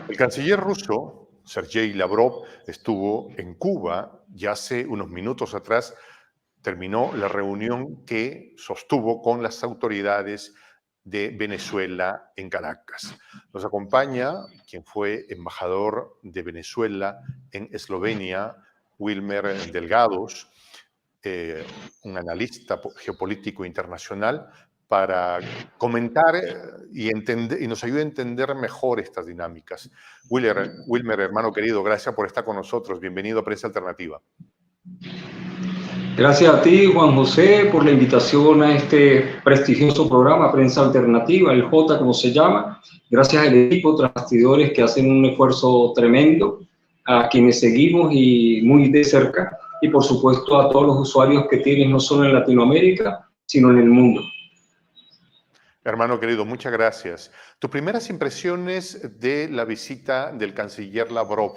El canciller ruso, Sergei Lavrov, estuvo en Cuba y hace unos minutos atrás terminó la reunión que sostuvo con las autoridades de Venezuela en Caracas. Nos acompaña quien fue embajador de Venezuela en Eslovenia, Wilmer Delgados, un analista geopolítico internacional, para comentar y nos ayude a entender mejor estas dinámicas. Wilmer, hermano querido, gracias por estar con nosotros. Bienvenido a Prensa Alternativa. Gracias a ti, Juan José, por la invitación a este prestigioso programa, Prensa Alternativa, el J, como se llama. Gracias al equipo, transmitidores que hacen un esfuerzo tremendo, a quienes seguimos y muy de cerca, y por supuesto a todos los usuarios que tienen no solo en Latinoamérica, sino en el mundo. Hermano querido, muchas gracias. Tus primeras impresiones de la visita del canciller Lavrov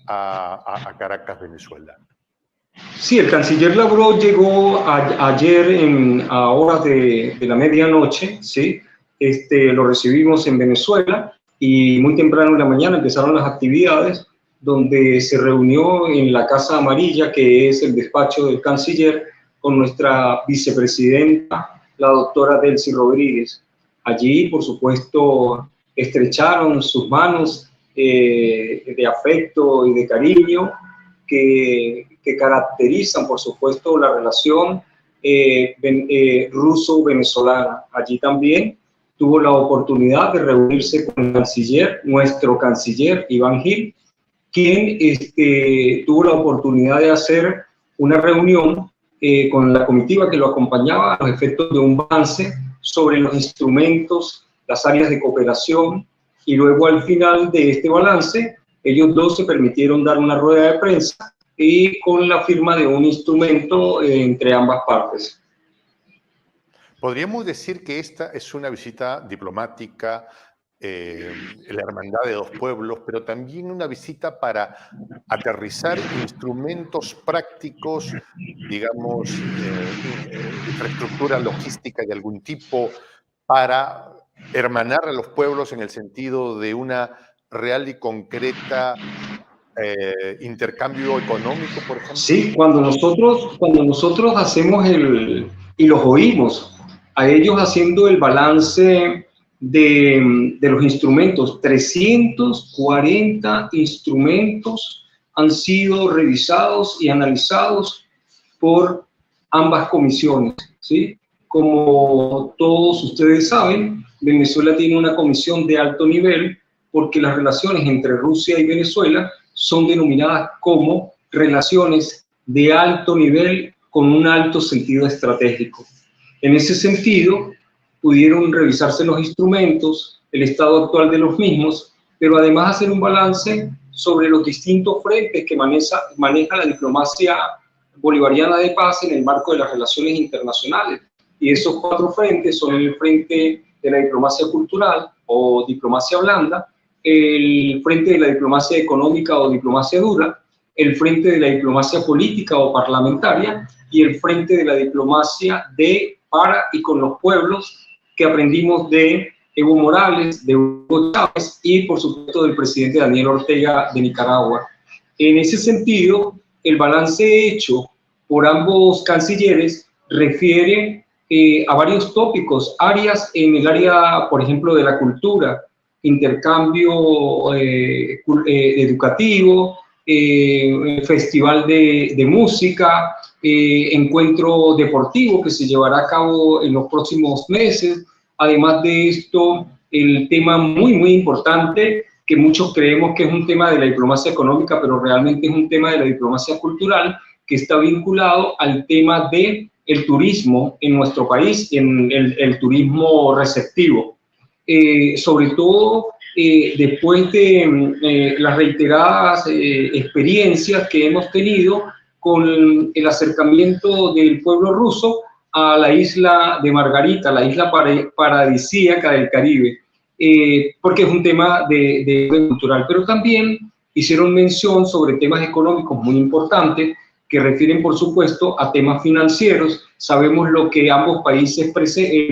a Caracas, Venezuela. Sí, el canciller Lavrov llegó ayer a horas de la medianoche, ¿sí? Lo recibimos en Venezuela y muy temprano en la mañana empezaron las actividades, donde se reunió en la Casa Amarilla, que es el despacho del canciller, con nuestra vicepresidenta, la doctora Delcy Rodríguez. Allí, por supuesto, estrecharon sus manos de afecto y de cariño que caracterizan, por supuesto, la relación ruso-venezolana. Allí también tuvo la oportunidad de reunirse con el canciller, nuestro canciller, Iván Gil, quien tuvo la oportunidad de hacer una reunión con la comitiva que lo acompañaba a los efectos de un balance sobre los instrumentos, las áreas de cooperación, y luego al final de este balance, ellos dos se permitieron dar una rueda de prensa y con la firma de un instrumento entre ambas partes. Podríamos decir que esta es una visita diplomática, la hermandad de dos pueblos, pero también una visita para aterrizar instrumentos prácticos, digamos, infraestructura logística de algún tipo, para hermanar a los pueblos en el sentido de una real y concreta intercambio económico, por ejemplo. Sí, cuando nosotros hacemos y los oímos a ellos haciendo el balance de los instrumentos, 340 instrumentos han sido revisados y analizados por ambas comisiones, ¿sí? Como todos ustedes saben, Venezuela tiene una comisión de alto nivel porque las relaciones entre Rusia y Venezuela son denominadas como relaciones de alto nivel con un alto sentido estratégico. En ese sentido, pudieron revisarse los instrumentos, el estado actual de los mismos, pero además hacer un balance sobre los distintos frentes que maneja la diplomacia bolivariana de paz en el marco de las relaciones internacionales. Y esos 4 frentes son el frente de la diplomacia cultural o diplomacia blanda, el frente de la diplomacia económica o diplomacia dura, el frente de la diplomacia política o parlamentaria y el frente de la diplomacia para y con los pueblos, que aprendimos de Evo Morales, de Hugo Chávez y por supuesto del presidente Daniel Ortega de Nicaragua. En ese sentido, el balance hecho por ambos cancilleres refiere a varios tópicos, áreas en el área, por ejemplo, de la cultura, intercambio educativo, festival de música, encuentro deportivo que se llevará a cabo en los próximos meses. Además de esto, el tema muy importante, que muchos creemos que es un tema de la diplomacia económica, pero realmente es un tema de la diplomacia cultural, que está vinculado al tema del turismo en nuestro país, en el turismo receptivo. Sobre todo después de las reiteradas experiencias que hemos tenido con el acercamiento del pueblo ruso a la isla de Margarita, la isla paradisíaca del Caribe, porque es un tema de cultural, pero también hicieron mención sobre temas económicos muy importantes que refieren, por supuesto, a temas financieros. Sabemos lo que ambos países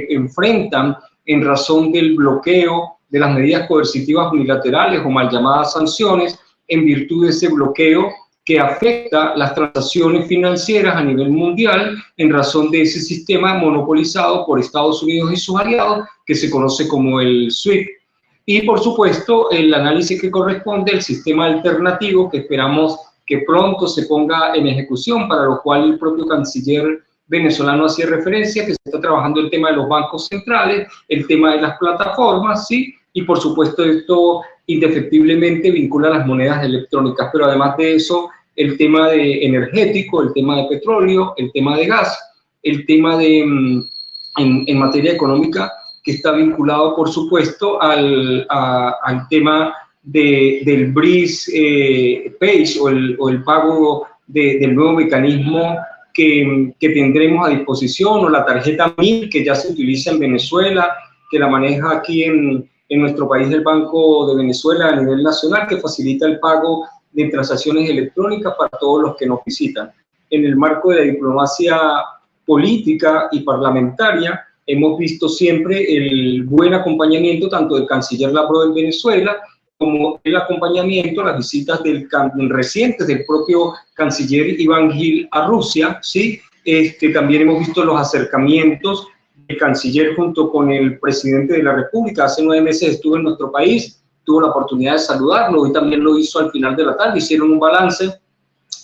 enfrentan en razón del bloqueo de las medidas coercitivas unilaterales o mal llamadas sanciones en virtud de ese bloqueo que afecta las transacciones financieras a nivel mundial en razón de ese sistema monopolizado por Estados Unidos y sus aliados que se conoce como el SWIFT. Y por supuesto el análisis que corresponde al sistema alternativo que esperamos que pronto se ponga en ejecución, para lo cual el propio canciller venezolano hacía referencia, que se está trabajando el tema de los bancos centrales, el tema de las plataformas, ¿sí? Y por supuesto esto indefectiblemente vincula a las monedas electrónicas, pero además de eso, el tema de energético, el tema de petróleo, el tema de gas, el tema de, en materia económica, que está vinculado, por supuesto, al tema del Breeze Page o el pago del nuevo mecanismo que tendremos a disposición, o la tarjeta MIL que ya se utiliza en Venezuela, que la maneja aquí en nuestro país el Banco de Venezuela a nivel nacional, que facilita el pago de transacciones electrónicas para todos los que nos visitan. En el marco de la diplomacia política y parlamentaria, hemos visto siempre el buen acompañamiento tanto del canciller Lavrov en Venezuela, como el acompañamiento a las visitas recientes del propio canciller Iván Gil a Rusia, ¿sí? También hemos visto los acercamientos del canciller junto con el presidente de la República. Hace 9 meses estuvo en nuestro país, tuvo la oportunidad de saludarlo y también lo hizo al final de la tarde. Hicieron un balance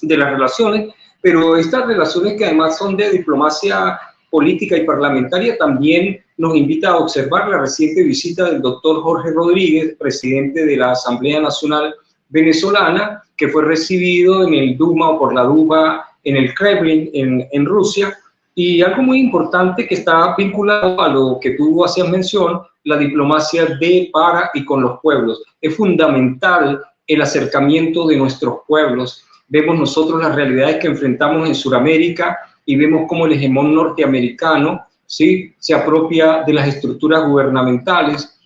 de las relaciones, pero estas relaciones, que además son de diplomacia política y parlamentaria, también nos invita a observar la reciente visita del doctor Jorge Rodríguez, presidente de la Asamblea Nacional Venezolana, que fue recibido en el Duma o por la Duma en el Kremlin en Rusia. Y algo muy importante que está vinculado a lo que tú hacías mención, la diplomacia de, para y con los pueblos. Es fundamental el acercamiento de nuestros pueblos. Vemos nosotros las realidades que enfrentamos en Sudamérica y vemos cómo el hegemón norteamericano, ¿sí?, se apropia de las estructuras gubernamentales,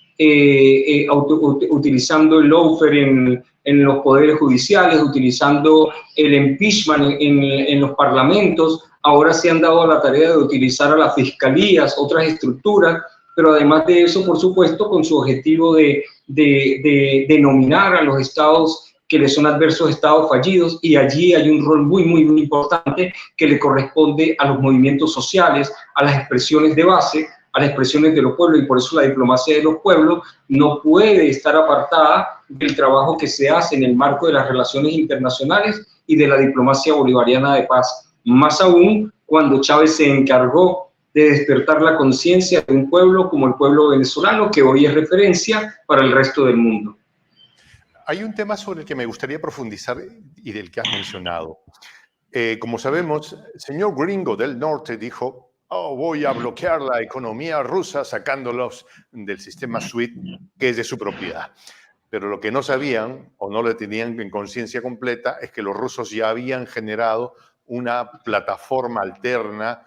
utilizando el lawfare en los poderes judiciales, utilizando el impeachment en los parlamentos. Ahora se han dado a la tarea de utilizar a las fiscalías, otras estructuras, pero además de eso, por supuesto, con su objetivo de denominar a los estados que le son adversos, estados fallidos, y allí hay un rol muy, muy, muy importante que le corresponde a los movimientos sociales, a las expresiones de base, a las expresiones de los pueblos, y por eso la diplomacia de los pueblos no puede estar apartada del trabajo que se hace en el marco de las relaciones internacionales y de la diplomacia bolivariana de paz. Más aún cuando Chávez se encargó de despertar la conciencia de un pueblo como el pueblo venezolano, que hoy es referencia para el resto del mundo. Hay un tema sobre el que me gustaría profundizar y del que has mencionado. Como sabemos, el señor Gringo del Norte dijo: voy a bloquear la economía rusa sacándolos del sistema SWIFT, que es de su propiedad. Pero lo que no sabían o no le tenían en conciencia completa es que los rusos ya habían generado una plataforma alterna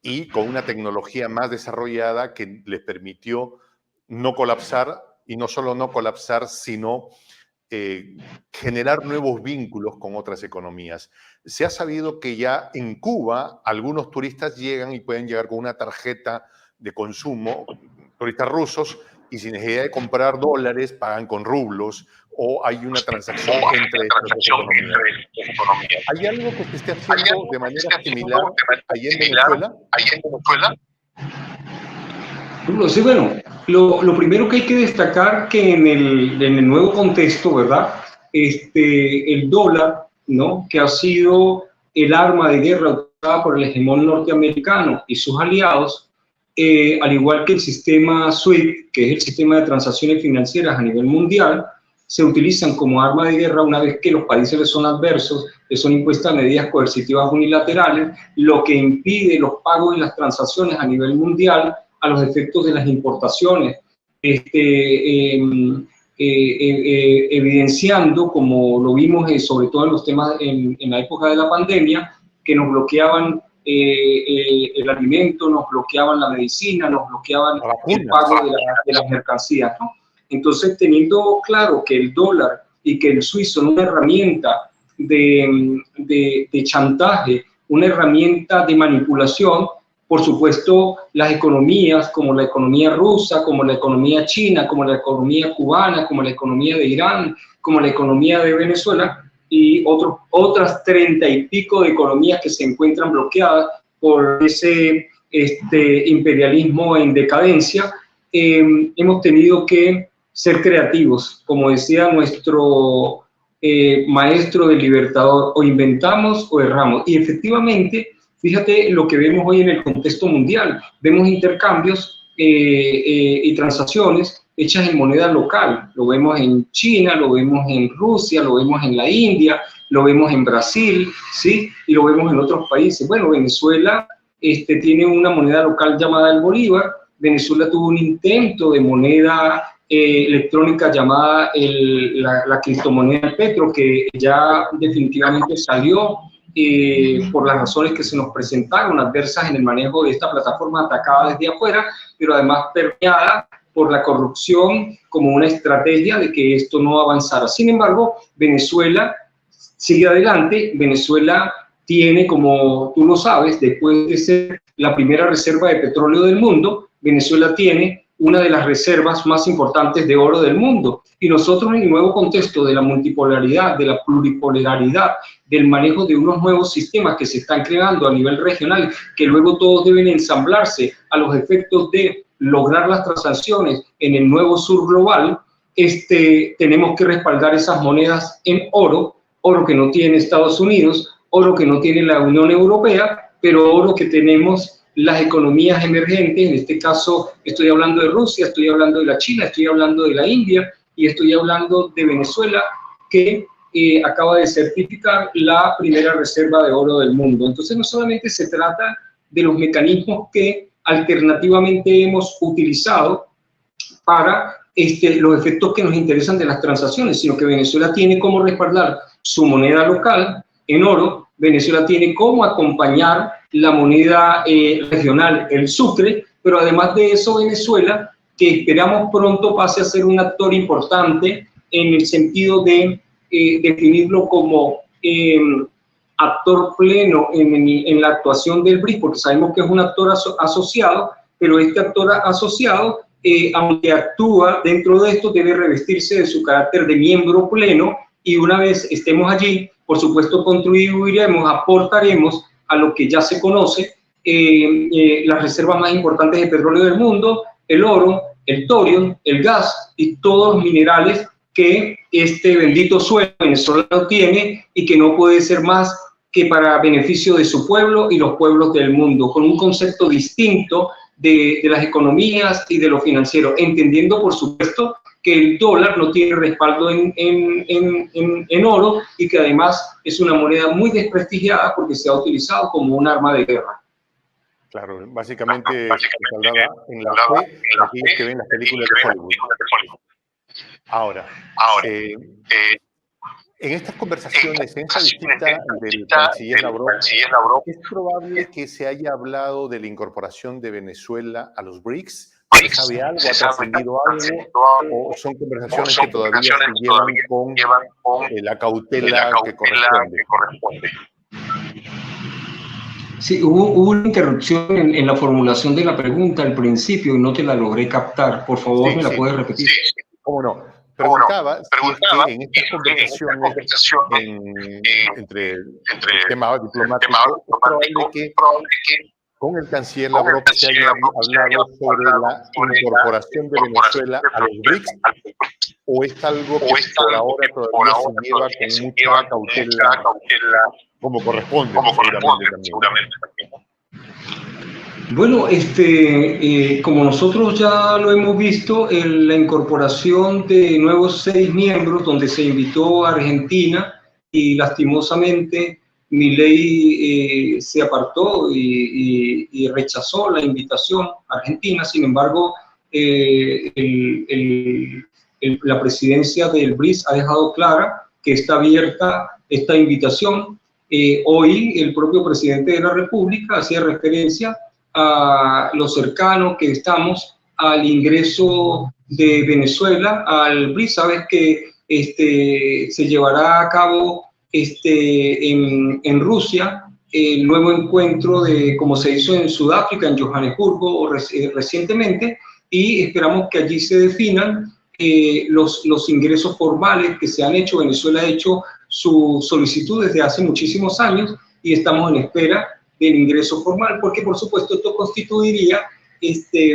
y con una tecnología más desarrollada que les permitió no colapsar, y no solo no colapsar, sino generar nuevos vínculos con otras economías. Se ha sabido que ya en Cuba algunos turistas llegan y pueden llegar con una tarjeta de consumo, turistas rusos, y sin necesidad de comprar dólares pagan con rublos, o hay una transacción entre estas economías. ¿Hay algo que se esté haciendo de manera similar allí en Venezuela? Sí, bueno, lo primero que hay que destacar que en el nuevo contexto, ¿verdad? El dólar, ¿no?, que ha sido el arma de guerra usada por el hegemón norteamericano y sus aliados, al igual que el sistema SWIFT, que es el sistema de transacciones financieras a nivel mundial, se utilizan como arma de guerra una vez que los países les son adversos, les son impuestas medidas coercitivas unilaterales, lo que impide los pagos y las transacciones a nivel mundial a los efectos de las importaciones, evidenciando, como lo vimos sobre todo en los temas en la época de la pandemia, que nos bloqueaban el alimento, nos bloqueaban la medicina, nos bloqueaban el pago de las mercancías, ¿no? Entonces, teniendo claro que el dólar y que el SWIFT son una herramienta de chantaje, una herramienta de manipulación, por supuesto, las economías como la economía rusa, como la economía china, como la economía cubana, como la economía de Irán, como la economía de Venezuela y otras 30 y pico de economías que se encuentran bloqueadas por ese imperialismo en decadencia. Hemos tenido que ser creativos, como decía nuestro maestro del Libertador, o inventamos o erramos. Y efectivamente, fíjate lo que vemos hoy en el contexto mundial. Vemos intercambios y transacciones hechas en moneda local. Lo vemos en China, lo vemos en Rusia, lo vemos en la India, lo vemos en Brasil, ¿sí? Y lo vemos en otros países. Bueno, Venezuela tiene una moneda local llamada el Bolívar. Venezuela tuvo un intento de moneda electrónica llamada la criptomoneda Petro, que ya definitivamente salió por las razones que se nos presentaron, adversas en el manejo de esta plataforma atacada desde afuera, pero además permeada por la corrupción como una estrategia de que esto no avanzara. Sin embargo, Venezuela sigue adelante. Venezuela tiene, como tú lo sabes, después de ser la primera reserva de petróleo del mundo, Venezuela tiene una de las reservas más importantes de oro del mundo. Y nosotros, en el nuevo contexto de la multipolaridad, de la pluripolaridad, del manejo de unos nuevos sistemas que se están creando a nivel regional, que luego todos deben ensamblarse a los efectos de lograr las transacciones en el nuevo sur global, tenemos que respaldar esas monedas en oro, oro que no tiene Estados Unidos, oro que no tiene la Unión Europea, pero oro que tenemos las economías emergentes. En este caso estoy hablando de Rusia, estoy hablando de la China, estoy hablando de la India y estoy hablando de Venezuela, que acaba de certificar la primera reserva de oro del mundo. Entonces no solamente se trata de los mecanismos que alternativamente hemos utilizado para los efectos que nos interesan de las transacciones, sino que Venezuela tiene cómo respaldar su moneda local en oro. Venezuela tiene cómo acompañar la moneda regional, el sucre, pero además de eso, Venezuela, que esperamos pronto pase a ser un actor importante en el sentido de definirlo como actor pleno en la actuación del BRICS, porque sabemos que es un actor asociado, pero este actor asociado, aunque actúa dentro de esto, debe revestirse de su carácter de miembro pleno, y una vez estemos allí, por supuesto, contribuiremos, aportaremos a lo que ya se conoce, las reservas más importantes de petróleo del mundo, el oro, el torio, el gas y todos los minerales que este bendito suelo venezolano tiene y que no puede ser más que para beneficio de su pueblo y los pueblos del mundo, con un concepto distinto de las economías y de lo financiero, entendiendo, por supuesto, que el dólar no tiene respaldo en oro y que además es una moneda muy desprestigiada porque se ha utilizado como un arma de guerra. Claro, básicamente se hablaba en la fe de aquellos que ven las películas de Hollywood. Ahora, en estas conversaciones, en esta visita del canciller Lavrov, ¿es probable que se haya hablado de la incorporación de Venezuela a los BRICS? ¿Se sabe algo? ¿Ha trascendido algo? ¿O son conversaciones que todavía se llevan con la cautela que corresponde? Sí, hubo una interrupción en la formulación de la pregunta al principio y no te la logré captar. Por favor, ¿me la puedes repetir? ¿Cómo no? Preguntaba si es que en estas conversaciones entre el tema diplomático, es probable que con el canciller Lavrov se haya hablado sobre la incorporación de Venezuela a los BRICS, o es algo que por ahora todavía se lleva con mucha cautela, como corresponde, seguramente también. Bueno, como nosotros ya lo hemos visto, la incorporación de nuevos 6 miembros, donde se invitó a Argentina y lastimosamente Milei se apartó y rechazó la invitación a Argentina. Sin embargo, la presidencia del BRICS ha dejado clara que está abierta esta invitación. Hoy el propio presidente de la República hacía referencia a lo cercano que estamos al ingreso de Venezuela al BRICS. Sabes que se llevará a cabo en Rusia el nuevo encuentro de, como se hizo en Sudáfrica, en Johannesburgo recientemente, y esperamos que allí se definan los ingresos formales que se han hecho. Venezuela ha hecho su solicitud desde hace muchísimos años y estamos en espera del ingreso formal, porque por supuesto esto constituiría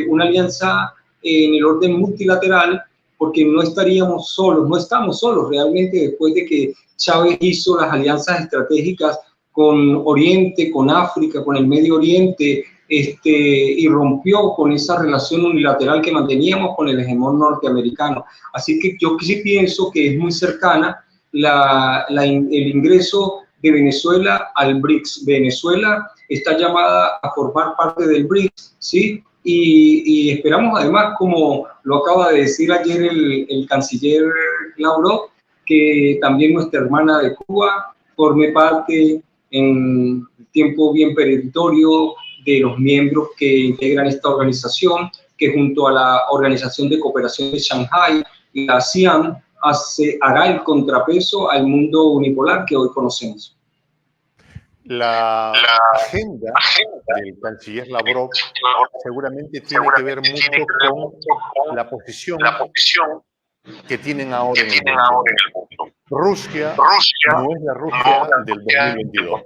una alianza en el orden multilateral, porque no estaríamos solos, no estamos solos realmente después de que Chávez hizo las alianzas estratégicas con Oriente, con África, con el Medio Oriente, y rompió con esa relación unilateral que manteníamos con el hegemón norteamericano. Así que yo sí pienso que es muy cercana el ingreso de Venezuela al BRICS. Venezuela está llamada a formar parte del BRICS, ¿sí? Y esperamos además, como lo acaba de decir ayer el canciller Lavrov, que también nuestra hermana de Cuba forme parte en tiempo bien perentorio de los miembros que integran esta organización, que junto a la Organización de Cooperación de Shanghái y la ASEAN hará el contrapeso al mundo unipolar que hoy conocemos. La agenda del canciller Lavrov seguramente tiene que ver mucho con la posición que tienen ahora en el mundo. Rusia no es la Rusia del 2022,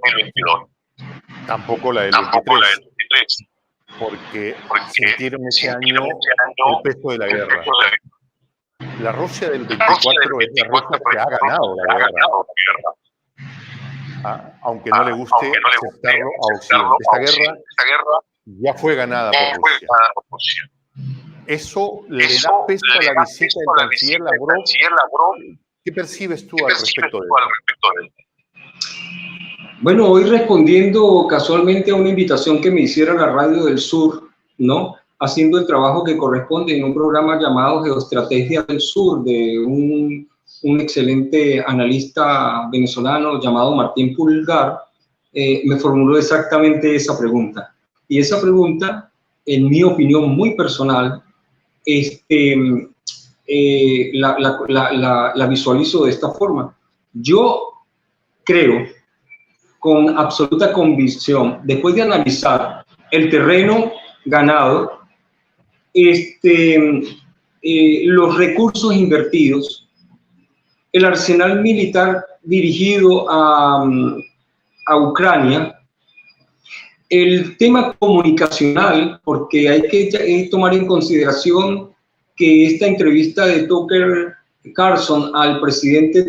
tampoco la del 23, porque sintieron ese año el peso de la guerra. La Rusia del 24 es la Rusia que ha ganado la guerra. Aunque no le guste aceptarlo a Occidente. Esta guerra ya fue ganada por Rusia. Eso le da peso a la visita del canciller Lavrov. ¿Qué percibes tú al respecto de eso? Bueno, hoy respondiendo casualmente a una invitación que me hiciera la Radio del Sur, ¿no? Haciendo el trabajo que corresponde en un programa llamado Geoestrategia del Sur, de un excelente analista venezolano llamado Martín Pulgar, me formuló exactamente esa pregunta. Y esa pregunta, en mi opinión muy personal, la visualizo de esta forma. Yo creo, con absoluta convicción, después de analizar el terreno ganado, los recursos invertidos, el arsenal militar dirigido a Ucrania, el tema comunicacional, porque hay que tomar en consideración que esta entrevista de Tucker Carlson al presidente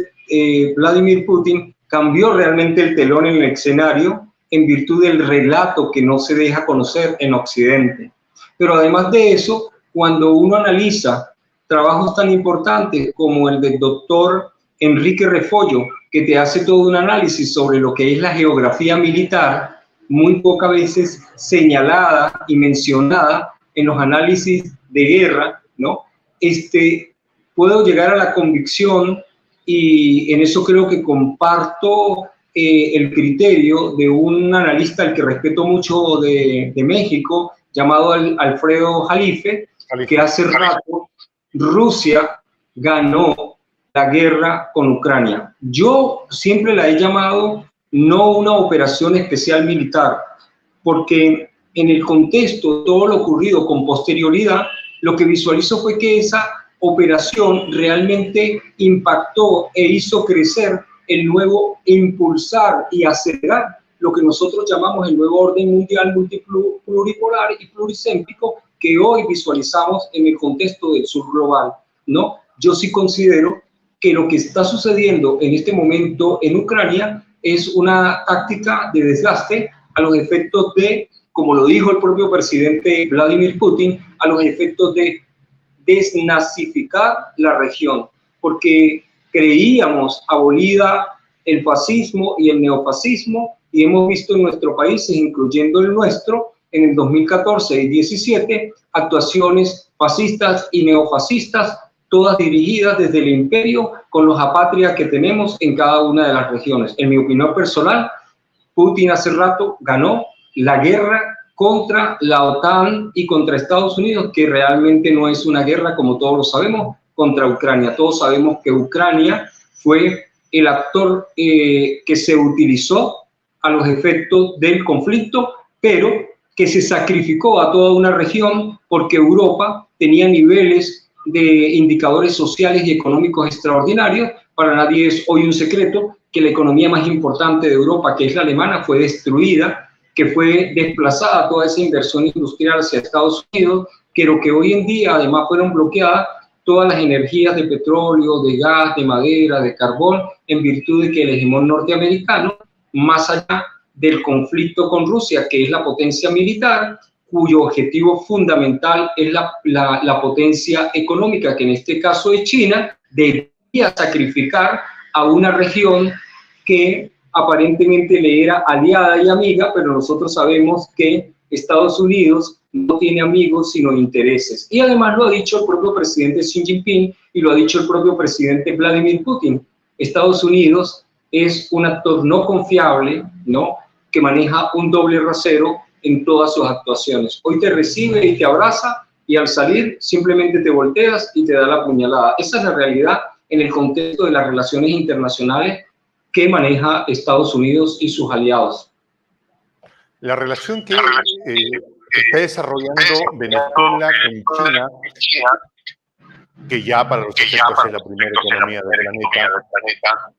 Vladimir Putin cambió realmente el telón en el escenario en virtud del relato que no se deja conocer en Occidente. Pero además de eso, cuando uno analiza trabajos tan importantes como el del doctor Enrique Refollo, que te hace todo un análisis sobre lo que es la geografía militar, muy pocas veces señalada y mencionada en los análisis de guerra, ¿no? Puedo llegar a la convicción, y en eso creo que comparto el criterio de un analista al que respeto mucho de México, llamado Alfredo Jalife, que hace rato Rusia ganó la guerra con Ucrania. Yo siempre la he llamado no una operación especial militar, porque en el contexto de todo lo ocurrido con posterioridad, lo que visualizo fue que esa operación realmente impactó e hizo crecer el nuevo, impulsar y acelerar lo que nosotros llamamos el nuevo orden mundial multipluripolar y pluricéntrico que hoy visualizamos en el contexto del sur global, ¿no? Yo sí considero que lo que está sucediendo en este momento en Ucrania es una táctica de desgaste a los efectos de, como lo dijo el propio presidente Vladimir Putin, a los efectos de desnazificar la región, porque creíamos abolida el fascismo y el neofascismo, y hemos visto en nuestros países, incluyendo el nuestro, en el 2014 y 2017, actuaciones fascistas y neofascistas, todas dirigidas desde el imperio con los apátridas que tenemos en cada una de las regiones. En mi opinión personal, Putin hace rato ganó la guerra contra la OTAN y contra Estados Unidos, que realmente no es una guerra, como todos lo sabemos, contra Ucrania. Todos sabemos que Ucrania fue el actor que se utilizó a los efectos del conflicto, pero que se sacrificó a toda una región porque Europa tenía niveles de indicadores sociales y económicos extraordinarios. Para nadie es hoy un secreto que la economía más importante de Europa, que es la alemana, fue destruida, que fue desplazada toda esa inversión industrial hacia Estados Unidos, pero que hoy en día además fueron bloqueadas todas las energías de petróleo, de gas, de madera, de carbón, en virtud de que el hegemón norteamericano, más allá del conflicto con Rusia, que es la potencia militar, cuyo objetivo fundamental es la potencia económica, que en este caso es China, debía sacrificar a una región que aparentemente le era aliada y amiga, pero nosotros sabemos que Estados Unidos no tiene amigos sino intereses. Y además lo ha dicho el propio presidente Xi Jinping y lo ha dicho el propio presidente Vladimir Putin. Estados Unidos es un actor no confiable, ¿no?, que maneja un doble rasero en todas sus actuaciones. Hoy te recibe y te abraza y al salir simplemente te volteas y te da la puñalada. Esa es la realidad en el contexto de las relaciones internacionales que maneja Estados Unidos y sus aliados. La relación que está desarrollando Venezuela con China, que ya para los efectos es la primera economía del planeta,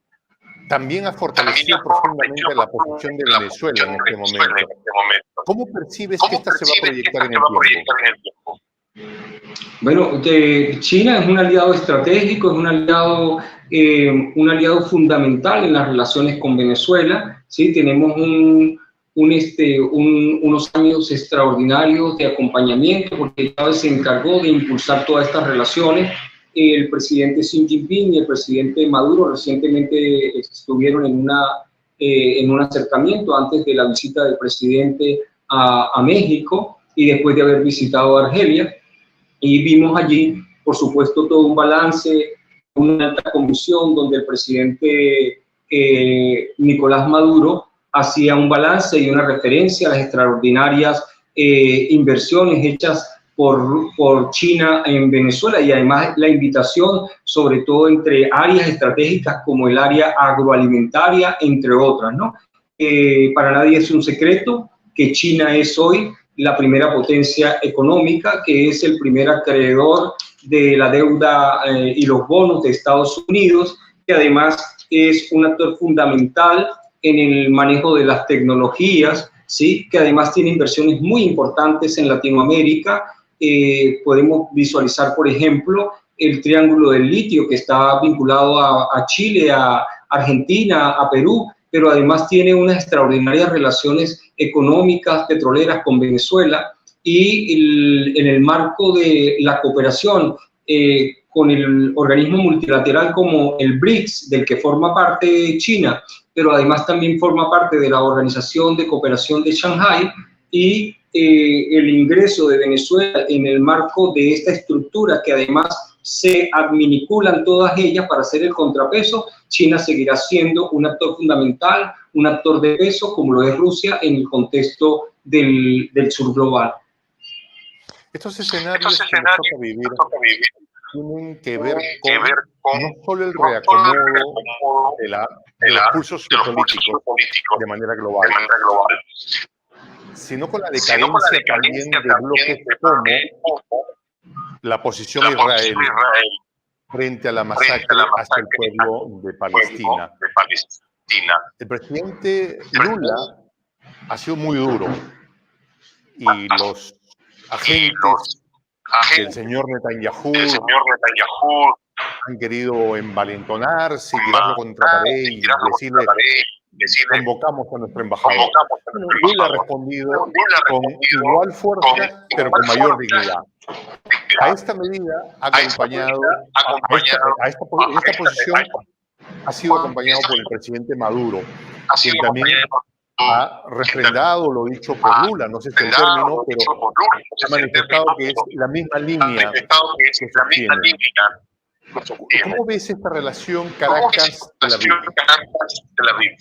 también ha fortalecido profundamente la posición de Venezuela en este momento. ¿Cómo percibes que esta se va a proyectar en el tiempo? Bueno, China es un aliado estratégico, es un aliado fundamental en las relaciones con Venezuela, ¿sí? Tenemos unos años extraordinarios de acompañamiento, porque Chávez se encargó de impulsar todas estas relaciones. El presidente Xi Jinping y el presidente Maduro recientemente estuvieron en un acercamiento antes de la visita del presidente a México y después de haber visitado Argelia. Y vimos allí, por supuesto, todo un balance, una alta comisión donde el presidente Nicolás Maduro hacía un balance y una referencia a las extraordinarias inversiones hechas por China en Venezuela, y además la invitación, sobre todo entre áreas estratégicas como el área agroalimentaria, entre otras, ¿no? Para nadie es un secreto que China es hoy la primera potencia económica, que es el primer acreedor de la deuda y los bonos de Estados Unidos, que además es un actor fundamental en el manejo de las tecnologías, ¿sí?, que además tiene inversiones muy importantes en Latinoamérica. Podemos visualizar, por ejemplo, el triángulo del litio, que está vinculado a Chile, a Argentina, a Perú, pero además tiene unas extraordinarias relaciones económicas, petroleras con Venezuela, y en el marco de la cooperación con el organismo multilateral como el BRICS, del que forma parte China, pero además también forma parte de la Organización de Cooperación de Shanghái, y el ingreso de Venezuela en el marco de esta estructura, que además se adminiculan todas ellas para hacer el contrapeso. China seguirá siendo un actor fundamental, un actor de peso, como lo es Rusia en el contexto del sur global. Estos escenarios que nos toca vivir tienen que ver con no solo el reacomodo de los cursos políticos de manera global, sino con la decadencia también de bloques como la posición de Israel frente a la masacre hacia el pueblo de Palestina. El presidente Lula ha sido muy duro y los agentes del señor Netanyahu han querido envalentonarse y tirarlo contra la pared y decirle: convocamos a nuestro embajador. Lula ha respondido con igual fuerza, pero con mayor dignidad. A esta medida ha acompañado, esta posición ha sido acompañado por el presidente Maduro, quien también ha refrendado lo dicho por Lula, no sé si el término, pero ha manifestado que es la misma línea que sostiene. ¿Cómo ves esta relación Caracas-Tel Aviv?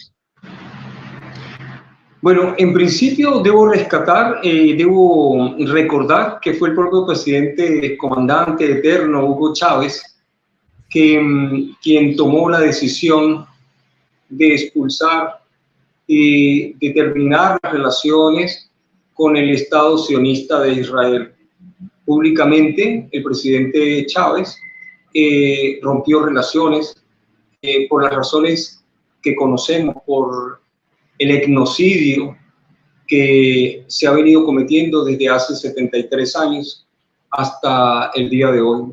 Bueno, en principio debo recordar que fue el propio presidente comandante eterno Hugo Chávez quien tomó la decisión de expulsar y determinar las relaciones con el Estado sionista de Israel. Públicamente, el presidente Chávez rompió relaciones por las razones que conocemos, por el etnocidio que se ha venido cometiendo desde hace 73 años hasta el día de hoy.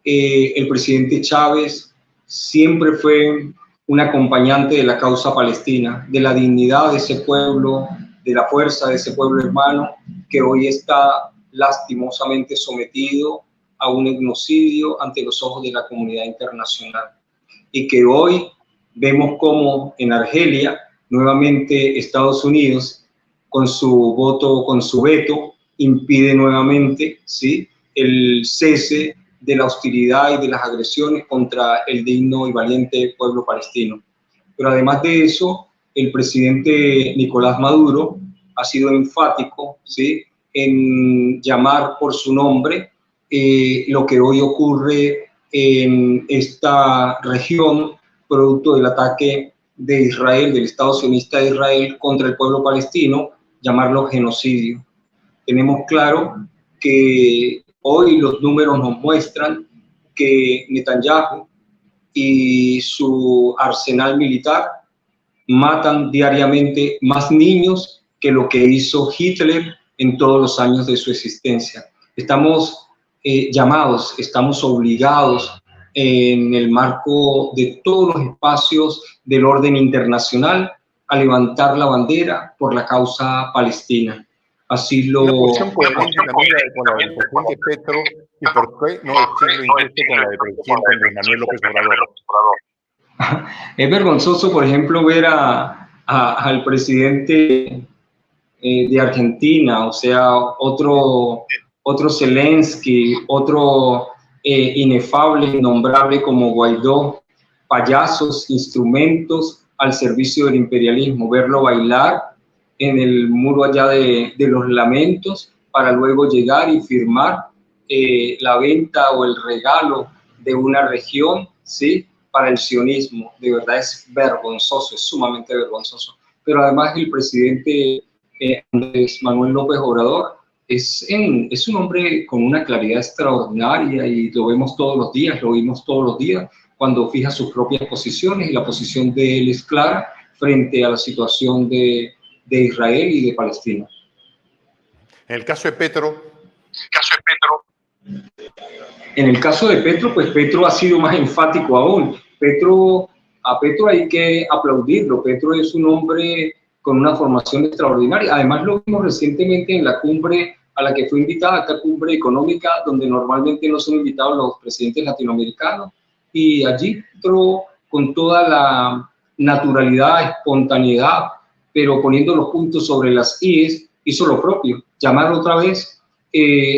El presidente Chávez siempre fue un acompañante de la causa palestina, de la dignidad de ese pueblo, de la fuerza de ese pueblo hermano, que hoy está lastimosamente sometido a un etnocidio ante los ojos de la comunidad internacional. Y que hoy vemos como en Argelia, nuevamente Estados Unidos, con su voto, con su veto, impide nuevamente, ¿sí?, el cese de la hostilidad y de las agresiones contra el digno y valiente pueblo palestino. Pero además de eso, el presidente Nicolás Maduro ha sido enfático, ¿sí?, en llamar por su nombre lo que hoy ocurre en esta región, producto del ataque de Israel, del Estado sionista de Israel contra el pueblo palestino, llamarlo genocidio. Tenemos claro que hoy los números nos muestran que Netanyahu y su arsenal militar matan diariamente más niños que lo que hizo Hitler en todos los años de su existencia. Estamos llamados, estamos obligados en el marco de todos los espacios del orden internacional a levantar la bandera por la causa palestina. Así lo... Una posición coherente también con la del presidente Petro, y por qué no decirlo incluso con la del presidente Andrés Manuel López Obrador. Es vergonzoso, por ejemplo, ver al presidente de Argentina, o sea, otro Zelensky, otro inefable, innombrable como Guaidó, payasos, instrumentos al servicio del imperialismo, verlo bailar en el muro allá de los lamentos para luego llegar y firmar la venta o el regalo de una región, ¿sí?, para el sionismo. De verdad es vergonzoso, es sumamente vergonzoso. Pero además el presidente Andrés Manuel López Obrador es un hombre con una claridad extraordinaria y lo vemos todos los días, lo oímos todos los días cuando fija sus propias posiciones, y la posición de él es clara frente a la situación de Israel y de Palestina. En el caso de Petro... En el caso de Petro, pues Petro ha sido más enfático aún. A Petro hay que aplaudirlo. Petro es un hombre con una formación extraordinaria. Además, lo vimos recientemente en la cumbre a la que fue invitada, esta cumbre económica, donde normalmente no son invitados los presidentes latinoamericanos. Y allí Petro, con toda la naturalidad, espontaneidad, pero poniendo los puntos sobre las íes, hizo lo propio, llamar otra vez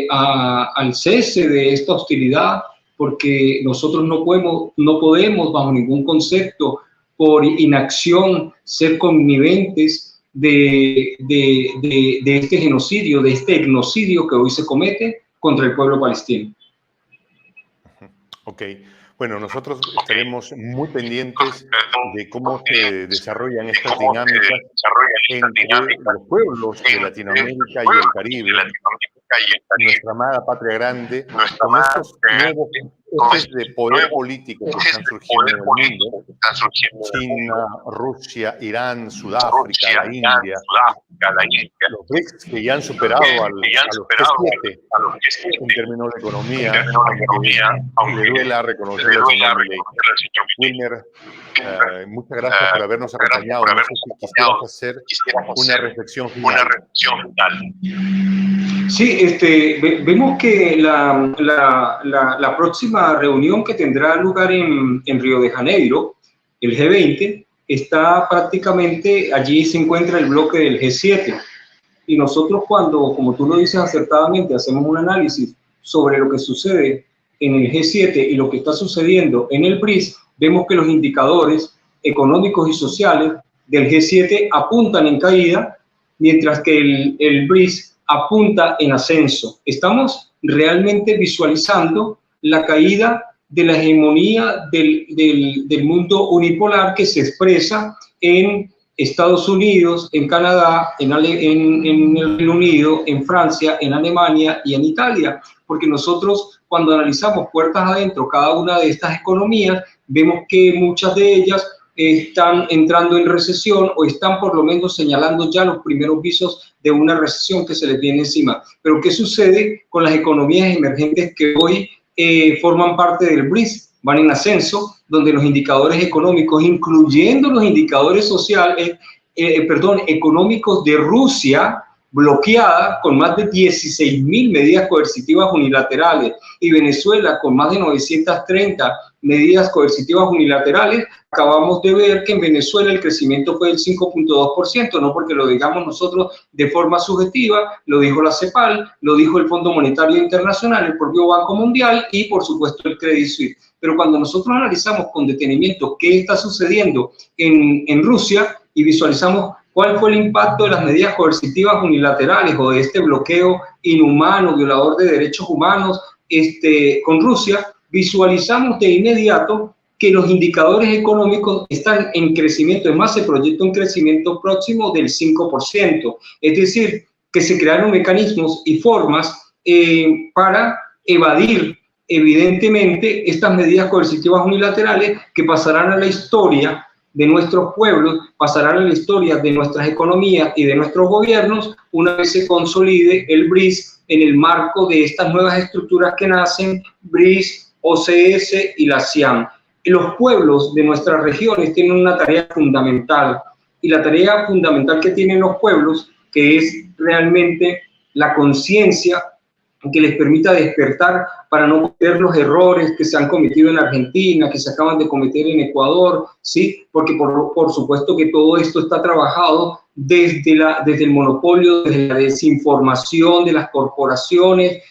al cese de esta hostilidad, porque nosotros no podemos bajo ningún concepto, por inacción, ser conniventes de este genocidio, de este etnocidio que hoy se comete contra el pueblo palestino. Ok. Bueno, nosotros estaremos muy pendientes de cómo se desarrollan estas dinámicas entre los pueblos de Latinoamérica y el Caribe, nuestra amada patria grande, con estos nuevos ejes de poder político que están surgiendo en el mundo: China, Rusia, Irán, Sudáfrica, la India, los BRICS, que ya han superado a los G7 en términos de economía, aunque le duela reconocer al señor Milei. Wilmer, muchas gracias por habernos acompañado. No sé si quisieras hacer una reflexión final. Sí, vemos que la próxima reunión que tendrá lugar en Río de Janeiro, el G20, está prácticamente, allí se encuentra el bloque del G7. Y nosotros, cuando, como tú lo dices acertadamente, hacemos un análisis sobre lo que sucede en el G7 y lo que está sucediendo en el BRICS, vemos que los indicadores económicos y sociales del G7 apuntan en caída, mientras que el BRICS apunta en ascenso. Estamos realmente visualizando la caída de la hegemonía del mundo unipolar, que se expresa en Estados Unidos, en Canadá, en el Reino Unido, en Francia, en Alemania y en Italia, porque nosotros cuando analizamos puertas adentro cada una de estas economías, vemos que muchas de ellas están entrando en recesión o están por lo menos señalando ya los primeros visos de una recesión que se les viene encima. Pero ¿qué sucede con las economías emergentes que hoy forman parte del BRICS? Van en ascenso, donde los indicadores económicos, incluyendo los indicadores sociales, económicos de Rusia, bloqueada con más de 16.000 medidas coercitivas unilaterales, y Venezuela con más de 930 medidas coercitivas unilaterales. Acabamos de ver que en Venezuela el crecimiento fue del 5.2%, no porque lo digamos nosotros de forma subjetiva, lo dijo la CEPAL, lo dijo el Fondo Monetario Internacional, el propio Banco Mundial y por supuesto el Credit Suisse. Pero cuando nosotros analizamos con detenimiento qué está sucediendo en Rusia y visualizamos cuál fue el impacto de las medidas coercitivas unilaterales o de este bloqueo inhumano, violador de derechos humanos con Rusia, visualizamos de inmediato que los indicadores económicos están en crecimiento. Es más, se proyecta un crecimiento próximo del 5%. Es decir, que se crearon mecanismos y formas para evadir evidentemente estas medidas coercitivas unilaterales que pasarán a la historia de nuestros pueblos, pasarán a la historia de nuestras economías y de nuestros gobiernos una vez se consolide el BRICS en el marco de estas nuevas estructuras que nacen, BRICS, OCS y la ASEAN. Los pueblos de nuestras regiones tienen una tarea fundamental, y la tarea fundamental que tienen los pueblos, que es realmente la conciencia que les permita despertar para no cometer los errores que se han cometido en Argentina, que se acaban de cometer en Ecuador, ¿sí? Porque por supuesto que todo esto está trabajado desde el monopolio, desde la desinformación de las corporaciones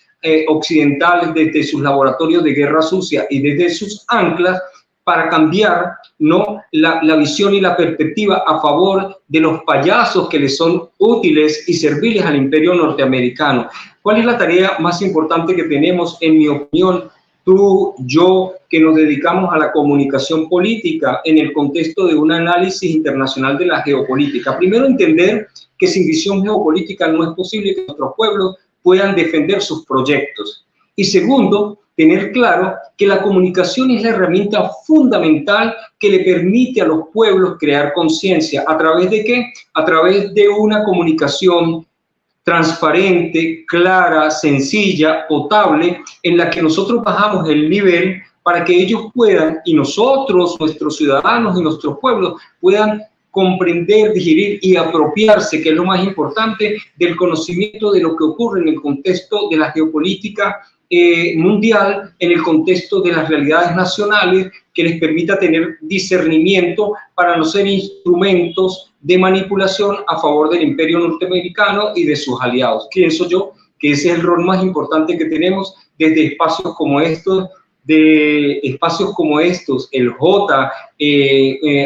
occidentales, desde sus laboratorios de guerra sucia y desde sus anclas, para cambiar, ¿no?, la visión y la perspectiva a favor de los payasos que les son útiles y serviles al imperio norteamericano. ¿Cuál es la tarea más importante que tenemos, en mi opinión, tú, yo, que nos dedicamos a la comunicación política en el contexto de un análisis internacional de la geopolítica? Primero, entender que sin visión geopolítica no es posible que nuestros pueblos puedan defender sus proyectos. Y segundo, tener claro que la comunicación es la herramienta fundamental que le permite a los pueblos crear conciencia. ¿A través de qué? A través de una comunicación transparente, clara, sencilla, potable, en la que nosotros bajamos el nivel para que ellos puedan, y nosotros, nuestros ciudadanos y nuestros pueblos, puedan comprender, digerir y apropiarse, que es lo más importante, del conocimiento de lo que ocurre en el contexto de la geopolítica mundial, en el contexto de las realidades nacionales, que les permita tener discernimiento para no ser instrumentos de manipulación a favor del imperio norteamericano y de sus aliados. Pienso yo que ese es el rol más importante que tenemos desde espacios como estos, el J,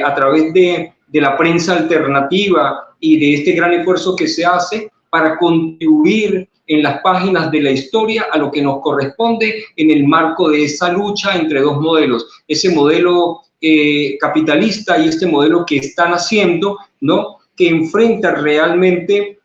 a través de la prensa alternativa y de este gran esfuerzo que se hace para contribuir en las páginas de la historia a lo que nos corresponde en el marco de esa lucha entre dos modelos, ese modelo capitalista y este modelo que están haciendo, ¿no?, que enfrenta realmente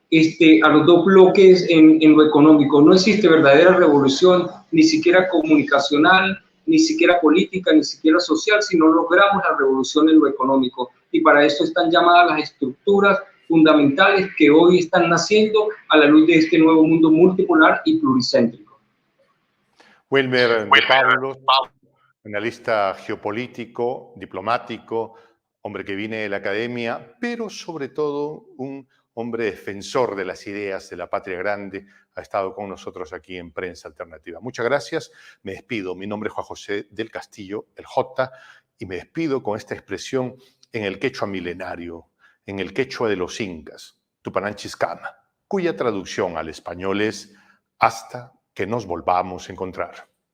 a los dos bloques en lo económico. No existe verdadera revolución, ni siquiera comunicacional, ni siquiera política, ni siquiera social, si no logramos la revolución en lo económico. Y para eso están llamadas las estructuras fundamentales que hoy están naciendo a la luz de este nuevo mundo multipolar y pluricéntrico. Wilmer de Pablos, analista geopolítico, diplomático, hombre que viene de la academia, pero sobre todo un hombre defensor de las ideas de la patria grande, ha estado con nosotros aquí en Prensa Alternativa. Muchas gracias, me despido. Mi nombre es Juan José del Castillo, el J, y me despido con esta expresión en el quechua milenario, en el quechua de los incas, Tupananchis Kama, cuya traducción al español es hasta que nos volvamos a encontrar.